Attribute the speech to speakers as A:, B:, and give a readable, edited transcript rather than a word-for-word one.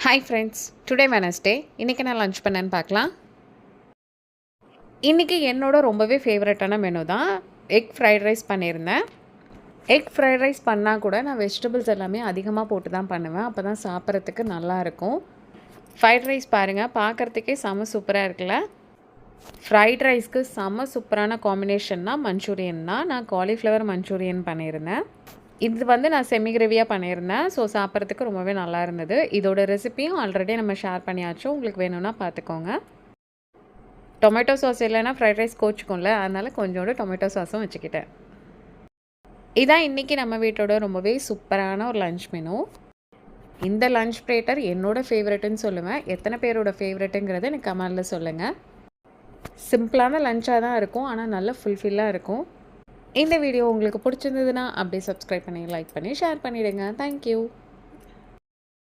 A: Hi friends, today Wednesday. இன்றைக்கி நான் lunch பண்ணேன்னு பார்க்கலாம். இன்றைக்கி என்னோட ரொம்பவே ஃபேவரட்டான மெனு தான் எக் ஃப்ரைட் ரைஸ் பண்ணியிருந்தேன். எக் ஃப்ரைட் ரைஸ் பண்ணால் கூட நான் வெஜிடபிள்ஸ் எல்லாமே அதிகமாக போட்டு தான் பண்ணுவேன். அப்போ தான் சாப்பிட்றதுக்கு நல்லாயிருக்கும். ஃப்ரைட் ரைஸ் பாருங்கள், பார்க்குறதுக்கே செம்ம சூப்பராக இருக்குல்ல. ஃப்ரைட் ரைஸ்க்கு செம்ம சூப்பரான காம்பினேஷன்னா மஞ்சூரியன் தான். நான் காலிஃப்ளவர் மஞ்சூரியன் பண்ணியிருந்தேன். இது நான் செமி கிரேவியாக பண்ணியிருந்தேன். ஸோ சாப்பிட்றதுக்கு ரொம்பவே நல்லா இருந்தது. இதோட ரெசிப்பியும் ஆல்ரெடி நம்ம ஷேர் பண்ணியாச்சு. உங்களுக்கு வேணும்னா பார்த்துக்கோங்க. டொமேட்டோ சாஸ் இல்லைன்னா ஃப்ரைட் ரைஸ் கோச்சிக்கும்ல, அதனால் கொஞ்சோண்டு டொமேட்டோ சாஸும் வச்சுக்கிட்டேன். இதான் இன்றைக்கி நம்ம வீட்டோட ரொம்பவே சூப்பரான ஒரு லன்ச் மெனு. இந்த லன்ச் பிளேட்டர் என்னோடய ஃபேவரெட்டுன்னு சொல்லுவேன். எத்தனை பேரோட ஃபேவரெட்டுங்கிறத எனக்கு கமெண்டில் சொல்லுங்கள். சிம்பிளான லஞ்சாக தான் இருக்கும், ஆனால் நல்ல ஃபுல்ஃபில்லாக இருக்கும். இந்த வீடியோ உங்களுக்கு பிடிச்சிருந்ததுன்னா அப்படியே சப்ஸ்கிரைப் பண்ணி லைக் பண்ணி ஷேர் பண்ணிவிடுங்க. தேங்க்யூ.